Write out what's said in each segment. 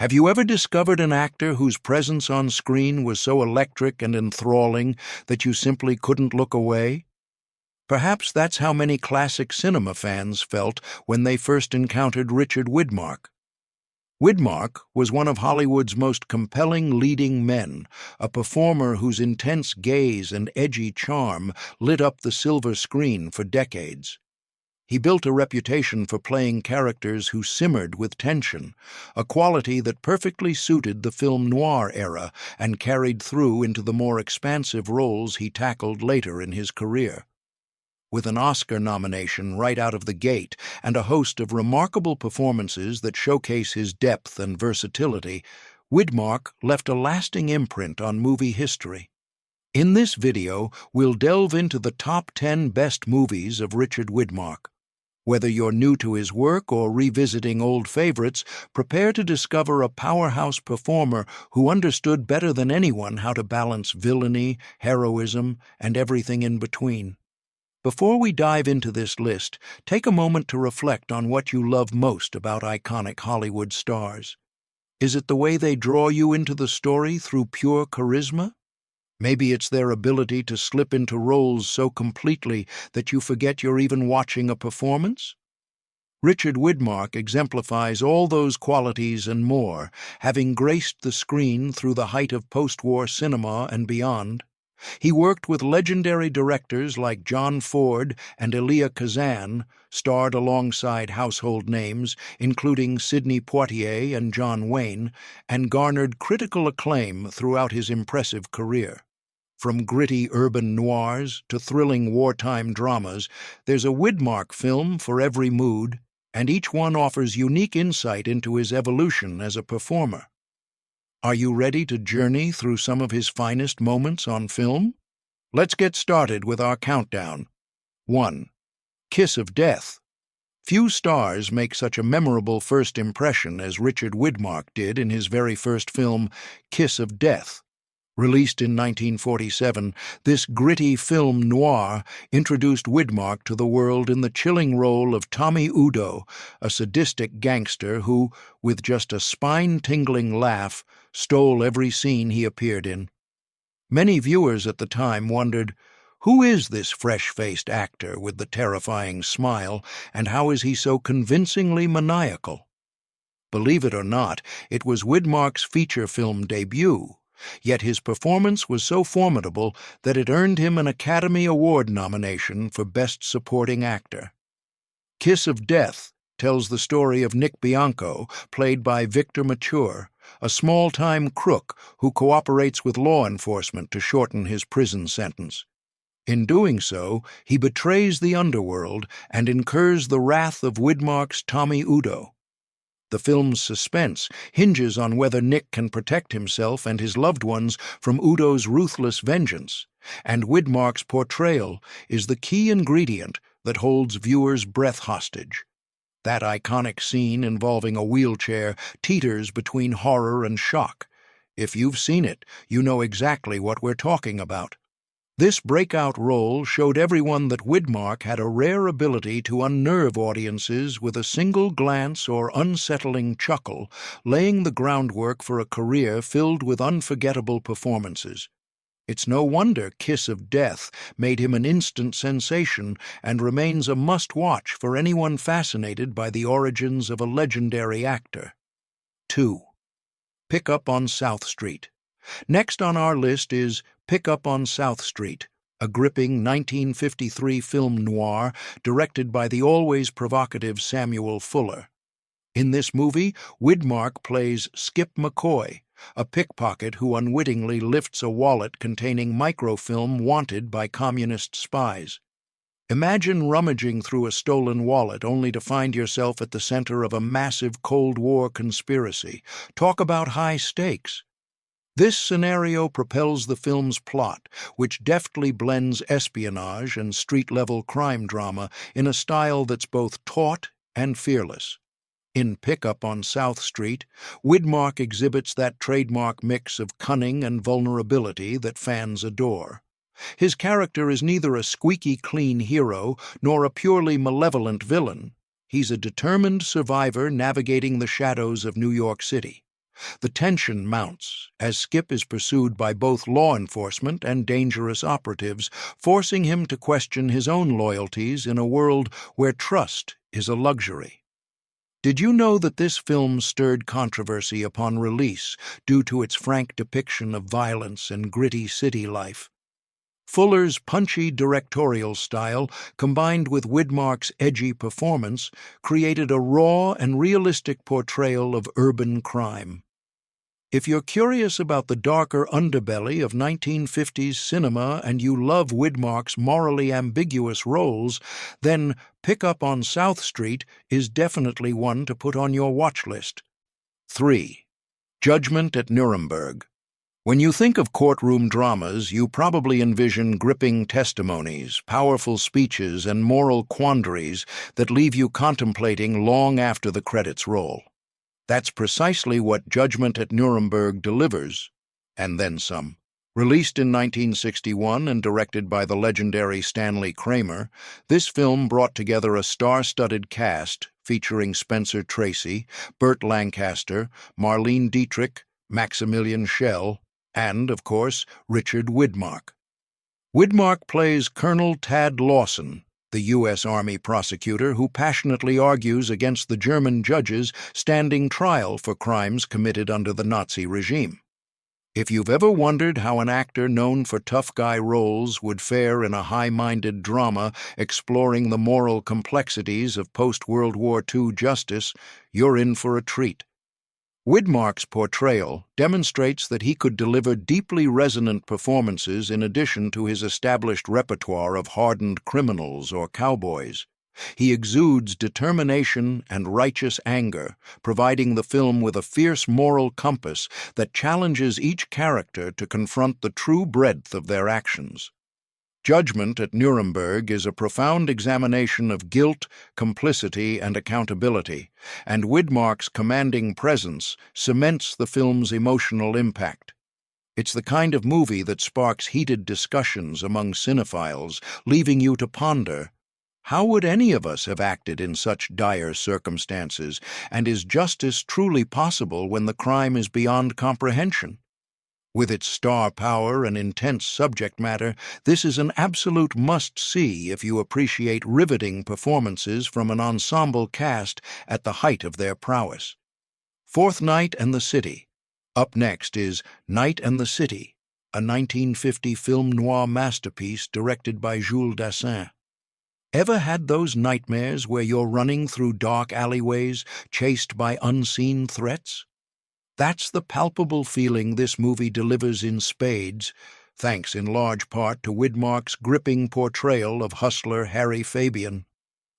Have you ever discovered an actor whose presence on screen was so electric and enthralling that you simply couldn't look away? Perhaps that's how many classic cinema fans felt when they first encountered Richard Widmark. Widmark was one of Hollywood's most compelling leading men, a performer whose intense gaze and edgy charm lit up the silver screen for decades. He built a reputation for playing characters who simmered with tension, a quality that perfectly suited the film noir era and carried through into the more expansive roles he tackled later in his career. With an Oscar nomination right out of the gate and a host of remarkable performances that showcase his depth and versatility, Widmark left a lasting imprint on movie history. In this video, we'll delve into the top 10 best movies of Richard Widmark. Whether you're new to his work or revisiting old favorites, prepare to discover a powerhouse performer who understood better than anyone how to balance villainy, heroism, and everything in between. Before we dive into this list, take a moment to reflect on what you love most about iconic Hollywood stars. Is it the way they draw you into the story through pure charisma? Maybe it's their ability to slip into roles so completely that you forget you're even watching a performance? Richard Widmark exemplifies all those qualities and more, having graced the screen through the height of post-war cinema and beyond. He worked with legendary directors like John Ford and Elia Kazan, starred alongside household names, including Sidney Poitier and John Wayne, and garnered critical acclaim throughout his impressive career. From gritty urban noirs to thrilling wartime dramas, there's a Widmark film for every mood, and each one offers unique insight into his evolution as a performer. Are you ready to journey through some of his finest moments on film? Let's get started with our countdown. 1. Kiss of Death. Few stars make such a memorable first impression as Richard Widmark did in his very first film, Kiss of Death. Released in 1947, this gritty film noir introduced Widmark to the world in the chilling role of Tommy Udo, a sadistic gangster who, with just a spine-tingling laugh, stole every scene he appeared in. Many viewers at the time wondered, who is this fresh-faced actor with the terrifying smile, and how is he so convincingly maniacal? Believe it or not, it was Widmark's feature film debut. Yet his performance was so formidable that it earned him an Academy Award nomination for Best Supporting Actor. Kiss of Death tells the story of Nick Bianco, played by Victor Mature, a small-time crook who cooperates with law enforcement to shorten his prison sentence. In doing so, he betrays the underworld and incurs the wrath of Widmark's Tommy Udo. The film's suspense hinges on whether Nick can protect himself and his loved ones from Udo's ruthless vengeance, and Widmark's portrayal is the key ingredient that holds viewers' breath hostage. That iconic scene involving a wheelchair teeters between horror and shock. If you've seen it, you know exactly what we're talking about. This breakout role showed everyone that Widmark had a rare ability to unnerve audiences with a single glance or unsettling chuckle, laying the groundwork for a career filled with unforgettable performances. It's no wonder Kiss of Death made him an instant sensation and remains a must-watch for anyone fascinated by the origins of a legendary actor. 2. Pick Up on South Street. Next on our list is Pick Up on South Street, a gripping 1953 film noir directed by the always provocative Samuel Fuller. In this movie, Widmark plays Skip McCoy, a pickpocket who unwittingly lifts a wallet containing microfilm wanted by communist spies. Imagine rummaging through a stolen wallet only to find yourself at the center of a massive Cold War conspiracy. Talk about high stakes. This scenario propels the film's plot, which deftly blends espionage and street-level crime drama in a style that's both taut and fearless. In Pick Up on South Street, Widmark exhibits that trademark mix of cunning and vulnerability that fans adore. His character is neither a squeaky-clean hero nor a purely malevolent villain. He's a determined survivor navigating the shadows of New York City. The tension mounts as Skip is pursued by both law enforcement and dangerous operatives, forcing him to question his own loyalties in a world where trust is a luxury. Did you know that this film stirred controversy upon release due to its frank depiction of violence and gritty city life? Fuller's punchy directorial style, combined with Widmark's edgy performance, created a raw and realistic portrayal of urban crime. If you're curious about the darker underbelly of 1950s cinema and you love Widmark's morally ambiguous roles, then Pick Up on South Street is definitely one to put on your watch list. 3. Judgment at Nuremberg. When you think of courtroom dramas, you probably envision gripping testimonies, powerful speeches, and moral quandaries that leave you contemplating long after the credits roll. That's precisely what Judgment at Nuremberg delivers, and then some. Released in 1961 and directed by the legendary Stanley Kramer, this film brought together a star-studded cast featuring Spencer Tracy, Burt Lancaster, Marlene Dietrich, Maximilian Schell, and, of course, Richard Widmark. Widmark plays Colonel Tad Lawson, the U.S. Army prosecutor who passionately argues against the German judges standing trial for crimes committed under the Nazi regime. If you've ever wondered how an actor known for tough guy roles would fare in a high-minded drama exploring the moral complexities of post-World War II justice, you're in for a treat. Widmark's portrayal demonstrates that he could deliver deeply resonant performances in addition to his established repertoire of hardened criminals or cowboys. He exudes determination and righteous anger, providing the film with a fierce moral compass that challenges each character to confront the true breadth of their actions. Judgment at Nuremberg is a profound examination of guilt, complicity, and accountability, and Widmark's commanding presence cements the film's emotional impact. It's the kind of movie that sparks heated discussions among cinephiles, leaving you to ponder, how would any of us have acted in such dire circumstances, and is justice truly possible when the crime is beyond comprehension? With its star power and intense subject matter, this is an absolute must-see if you appreciate riveting performances from an ensemble cast at the height of their prowess. Fourth Night and the City. Up next is Night and the City, a 1950 film noir masterpiece directed by Jules Dassin. Ever had those nightmares where you're running through dark alleyways, chased by unseen threats? That's the palpable feeling this movie delivers in spades, thanks in large part to Widmark's gripping portrayal of hustler Harry Fabian.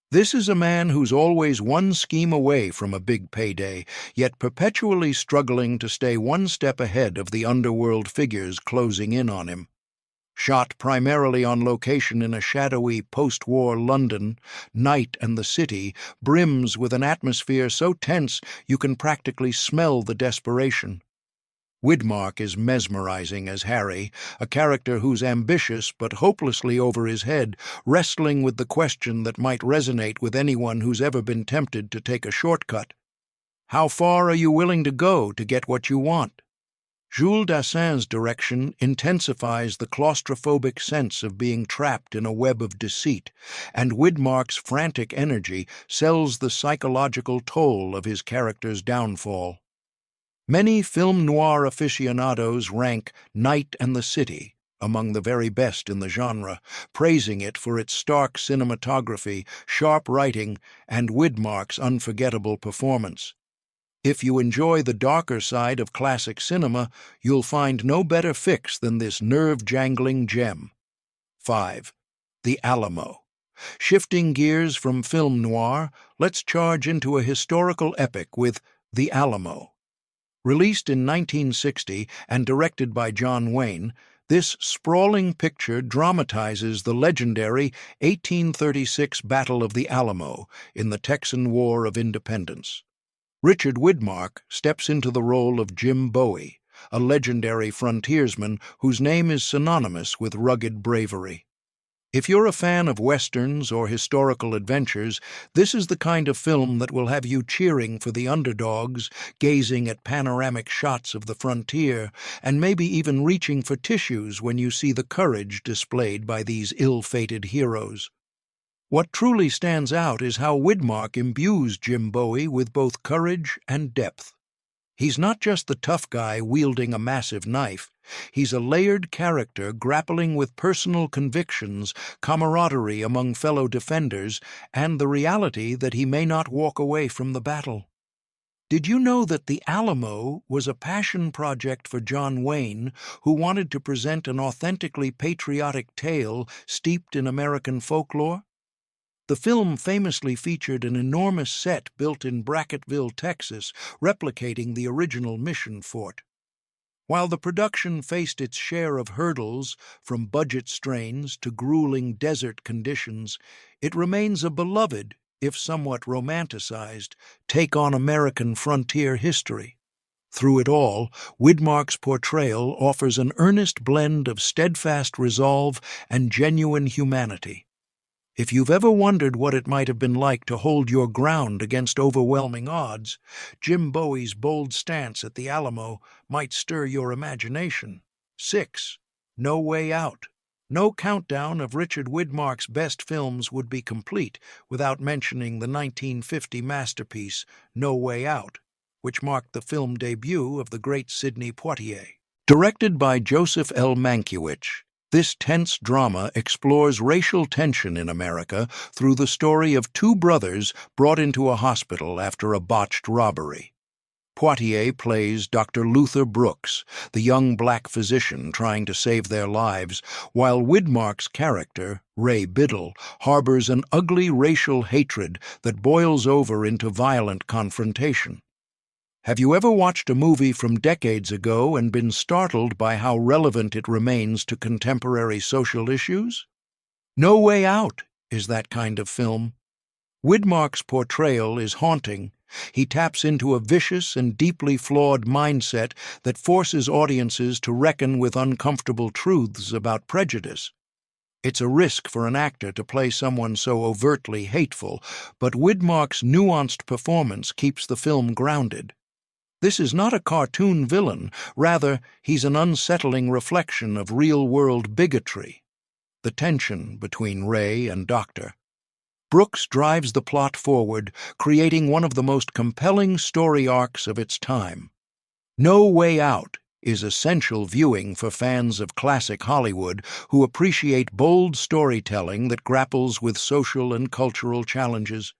This is a man who's always one scheme away from a big payday, yet perpetually struggling to stay one step ahead of the underworld figures closing in on him. Shot primarily on location in a shadowy post-war London, Night and the City brims with an atmosphere so tense you can practically smell the desperation. Widmark is mesmerizing as Harry, a character who's ambitious but hopelessly over his head, wrestling with the question that might resonate with anyone who's ever been tempted to take a shortcut. How far are you willing to go to get what you want? Jules Dassin's direction intensifies the claustrophobic sense of being trapped in a web of deceit, and Widmark's frantic energy sells the psychological toll of his character's downfall. Many film noir aficionados rank Night and the City among the very best in the genre, praising it for its stark cinematography, sharp writing, and Widmark's unforgettable performance. If you enjoy the darker side of classic cinema, you'll find no better fix than this nerve-jangling gem. 5. The Alamo. Shifting gears from film noir, let's charge into a historical epic with The Alamo. Released in 1960 and directed by John Wayne, this sprawling picture dramatizes the legendary 1836 Battle of the Alamo in the Texan War of Independence. Richard Widmark steps into the role of Jim Bowie, a legendary frontiersman whose name is synonymous with rugged bravery. If you're a fan of westerns or historical adventures, this is the kind of film that will have you cheering for the underdogs, gazing at panoramic shots of the frontier, and maybe even reaching for tissues when you see the courage displayed by these ill-fated heroes. What truly stands out is how Widmark imbues Jim Bowie with both courage and depth. He's not just the tough guy wielding a massive knife. He's a layered character grappling with personal convictions, camaraderie among fellow defenders, and the reality that he may not walk away from the battle. Did you know that the Alamo was a passion project for John Wayne, who wanted to present an authentically patriotic tale steeped in American folklore? The film famously featured an enormous set built in Brackettville, Texas, replicating the original mission fort. While the production faced its share of hurdles, from budget strains to grueling desert conditions, it remains a beloved, if somewhat romanticized, take on American frontier history. Through it all, Widmark's portrayal offers an earnest blend of steadfast resolve and genuine humanity. If you've ever wondered what it might have been like to hold your ground against overwhelming odds, Jim Bowie's bold stance at the Alamo might stir your imagination. 6. No Way Out. No countdown of Richard Widmark's best films would be complete without mentioning the 1950 masterpiece No Way Out, which marked the film debut of the great Sidney Poitier. Directed by Joseph L. Mankiewicz, this tense drama explores racial tension in America through the story of two brothers brought into a hospital after a botched robbery. Poitier plays Dr. Luther Brooks, the young black physician trying to save their lives, while Widmark's character, Ray Biddle, harbors an ugly racial hatred that boils over into violent confrontation. Have you ever watched a movie from decades ago and been startled by how relevant it remains to contemporary social issues? No Way Out is that kind of film. Widmark's portrayal is haunting. He taps into a vicious and deeply flawed mindset that forces audiences to reckon with uncomfortable truths about prejudice. It's a risk for an actor to play someone so overtly hateful, but Widmark's nuanced performance keeps the film grounded. This is not a cartoon villain, rather, he's an unsettling reflection of real-world bigotry. The tension between Ray and Doctor. Brooks drives the plot forward, creating one of the most compelling story arcs of its time. No Way Out is essential viewing for fans of classic Hollywood who appreciate bold storytelling that grapples with social and cultural challenges.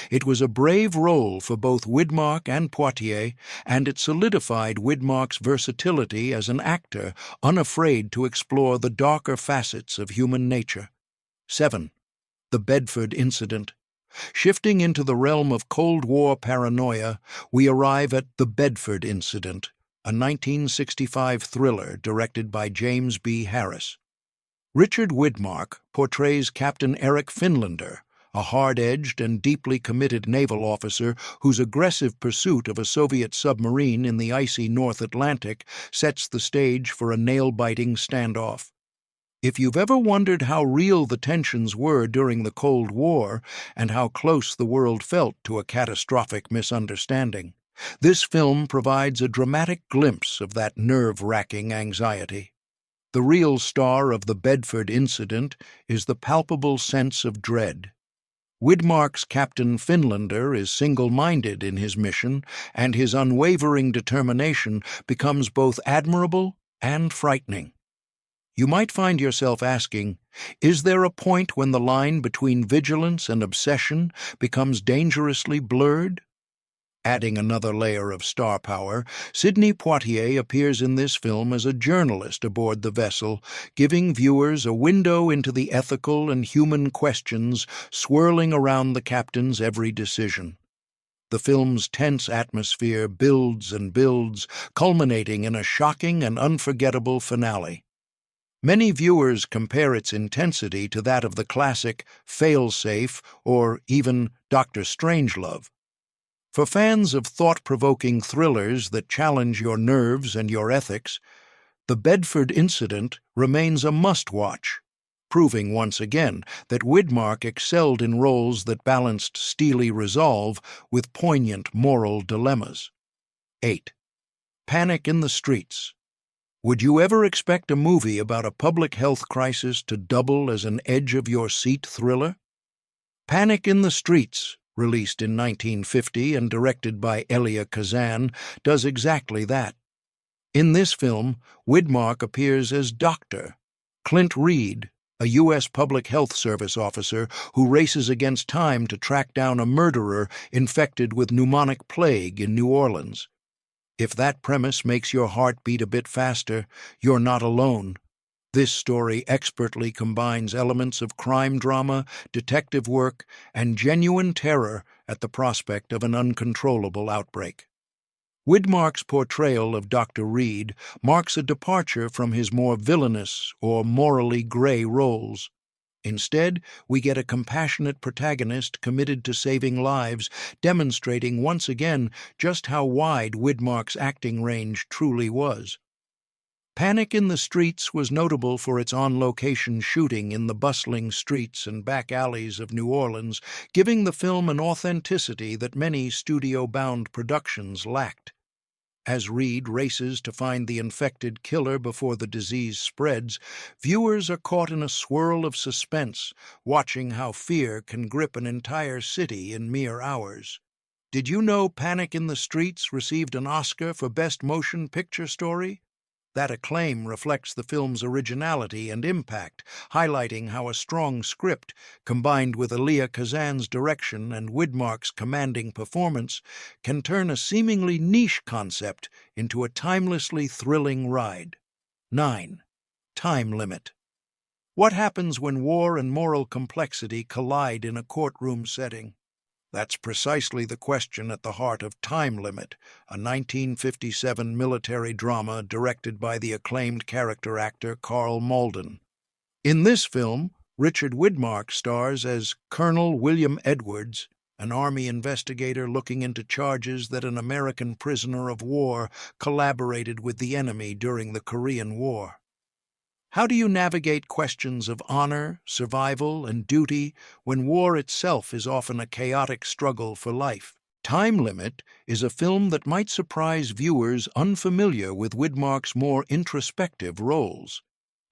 It was a brave role for both Widmark and Poitier, and it solidified Widmark's versatility as an actor, unafraid to explore the darker facets of human nature. 7. The Bedford Incident. Shifting into the realm of Cold War paranoia, we arrive at The Bedford Incident, a 1965 thriller directed by James B. Harris. Richard Widmark portrays Captain Eric Finlander, a hard-edged and deeply committed naval officer whose aggressive pursuit of a Soviet submarine in the icy North Atlantic sets the stage for a nail-biting standoff. If you've ever wondered how real the tensions were during the Cold War and how close the world felt to a catastrophic misunderstanding, this film provides a dramatic glimpse of that nerve-wracking anxiety. The real star of The Bedford Incident is the palpable sense of dread. Widmark's Captain Finlander is single-minded in his mission, and his unwavering determination becomes both admirable and frightening. You might find yourself asking, is there a point when the line between vigilance and obsession becomes dangerously blurred? Adding another layer of star power, Sidney Poitier appears in this film as a journalist aboard the vessel, giving viewers a window into the ethical and human questions swirling around the captain's every decision. The film's tense atmosphere builds and builds, culminating in a shocking and unforgettable finale. Many viewers compare its intensity to that of the classic Fail-Safe or even Dr. Strangelove. For fans of thought-provoking thrillers that challenge your nerves and your ethics, The Bedford Incident remains a must-watch. proving once again that Widmark excelled in roles that balanced steely resolve with poignant moral dilemmas. 8. Panic in the Streets. Would you ever expect a movie about a public health crisis to double as an edge-of-your-seat thriller? Panic in the Streets, released in 1950 and directed by Elia Kazan, does exactly that. In this film, Widmark appears as Dr. Clint Reed, a U.S. Public Health Service officer who races against time to track down a murderer infected with pneumonic plague in New Orleans. If that premise makes your heart beat a bit faster, you're not alone. This story expertly combines elements of crime drama, detective work, and genuine terror at the prospect of an uncontrollable outbreak. Widmark's portrayal of Dr. Reed marks a departure from his more villainous or morally gray roles. Instead, we get a compassionate protagonist committed to saving lives, demonstrating once again just how wide Widmark's acting range truly was. Panic in the Streets was notable for its on-location shooting in the bustling streets and back alleys of New Orleans, giving the film an authenticity that many studio-bound productions lacked. As Reed races to find the infected killer before the disease spreads, viewers are caught in a swirl of suspense, watching how fear can grip an entire city in mere hours. Did you know Panic in the Streets received an Oscar for Best Motion Picture Story? That acclaim reflects the film's originality and impact, highlighting how a strong script, combined with Elia Kazan's direction and Widmark's commanding performance, can turn a seemingly niche concept into a timelessly thrilling ride. 9. Time Limit. What happens when war and moral complexity collide in a courtroom setting? That's precisely the question at the heart of Time Limit, a 1957 military drama directed by the acclaimed character actor Carl Malden. In this film, Richard Widmark stars as Colonel William Edwards, an Army investigator looking into charges that an American prisoner of war collaborated with the enemy during the Korean War. How do you navigate questions of honor, survival, and duty when war itself is often a chaotic struggle for life? Time Limit is a film that might surprise viewers unfamiliar with Widmark's more introspective roles.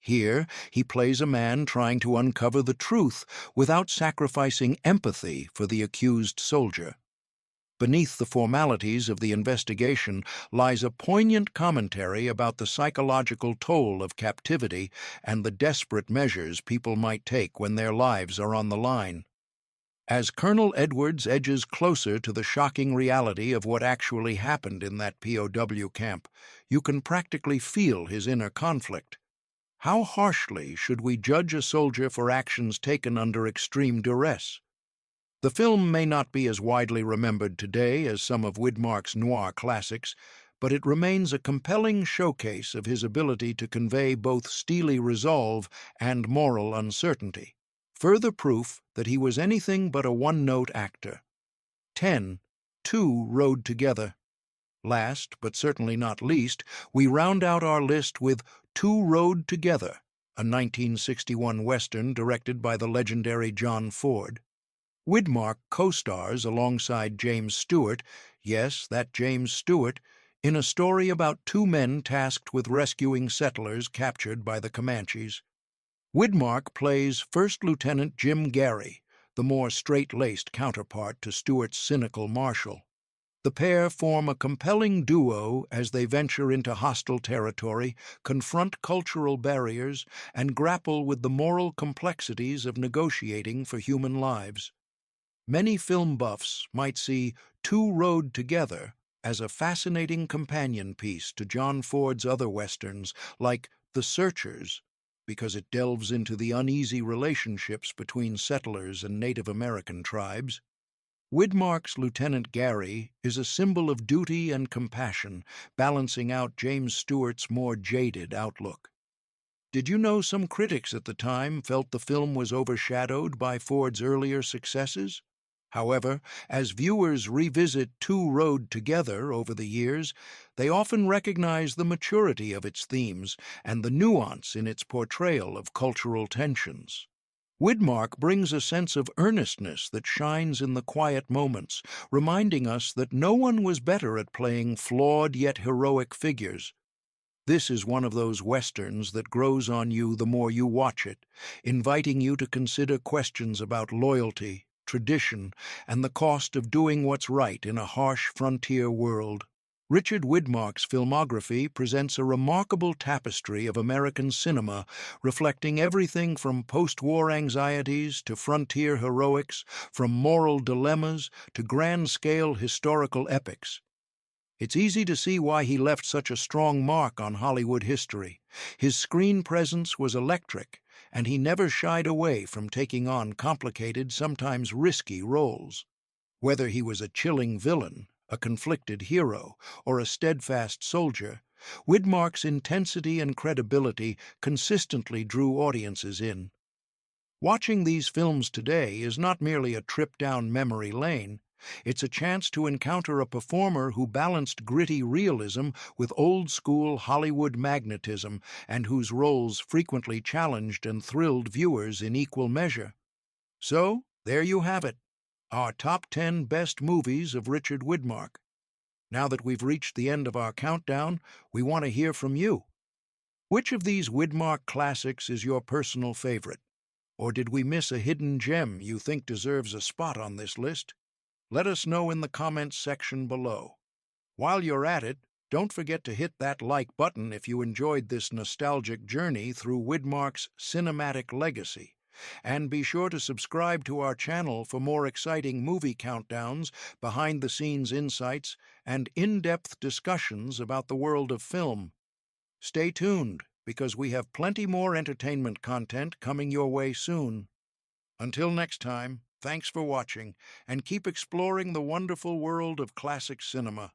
Here, he plays a man trying to uncover the truth without sacrificing empathy for the accused soldier. Beneath the formalities of the investigation lies a poignant commentary about the psychological toll of captivity and the desperate measures people might take when their lives are on the line. As Colonel Edwards edges closer to the shocking reality of what actually happened in that POW camp, you can practically feel his inner conflict. How harshly should we judge a soldier for actions taken under extreme duress? The film may not be as widely remembered today as some of Widmark's noir classics, but it remains a compelling showcase of his ability to convey both steely resolve and moral uncertainty, further proof that he was anything but a one-note actor. 10. Two rode together. Last, but certainly not least, we round out our list with Two Rode Together, a 1961 Western directed by the legendary John Ford. Widmark co-stars alongside James Stewart, yes, that James Stewart, in a story about two men tasked with rescuing settlers captured by the Comanches. Widmark plays First Lieutenant Jim Gary, the more straight-laced counterpart to Stewart's cynical marshal. The pair form a compelling duo as they venture into hostile territory, confront cultural barriers, and grapple with the moral complexities of negotiating for human lives. Many film buffs might see Two Rode Together as a fascinating companion piece to John Ford's other westerns like The Searchers, because it delves into the uneasy relationships between settlers and Native American tribes. Widmark's Lieutenant Gary is a symbol of duty and compassion, balancing out James Stewart's more jaded outlook. Did you know some critics at the time felt the film was overshadowed by Ford's earlier successes? However, as viewers revisit Two Road Together over the years, they often recognize the maturity of its themes and the nuance in its portrayal of cultural tensions. Widmark brings a sense of earnestness that shines in the quiet moments, reminding us that no one was better at playing flawed yet heroic figures. This is one of those westerns that grows on you the more you watch it, inviting you to consider questions about loyalty, tradition, and the cost of doing what's right in a harsh frontier world. Richard Widmark's filmography presents a remarkable tapestry of American cinema, reflecting everything from post-war anxieties to frontier heroics, from moral dilemmas to grand-scale historical epics. It's easy to see why he left such a strong mark on Hollywood history. His screen presence was electric, and he never shied away from taking on complicated, sometimes risky roles. Whether he was a chilling villain, a conflicted hero, or a steadfast soldier, Widmark's intensity and credibility consistently drew audiences in. Watching these films today is not merely a trip down memory lane. It's a chance to encounter a performer who balanced gritty realism with old-school Hollywood magnetism and whose roles frequently challenged and thrilled viewers in equal measure. So, there you have it, our top 10 best movies of Richard Widmark. Now that we've reached the end of our countdown, we want to hear from you. Which of these Widmark classics is your personal favorite? Or did we miss a hidden gem you think deserves a spot on this list? Let us know in the comments section below. While you're at it, don't forget to hit that like button if you enjoyed this nostalgic journey through Widmark's cinematic legacy. And be sure to subscribe to our channel for more exciting movie countdowns, behind-the-scenes insights, and in-depth discussions about the world of film. Stay tuned, because we have plenty more entertainment content coming your way soon. Until next time, thanks for watching, and keep exploring the wonderful world of classic cinema.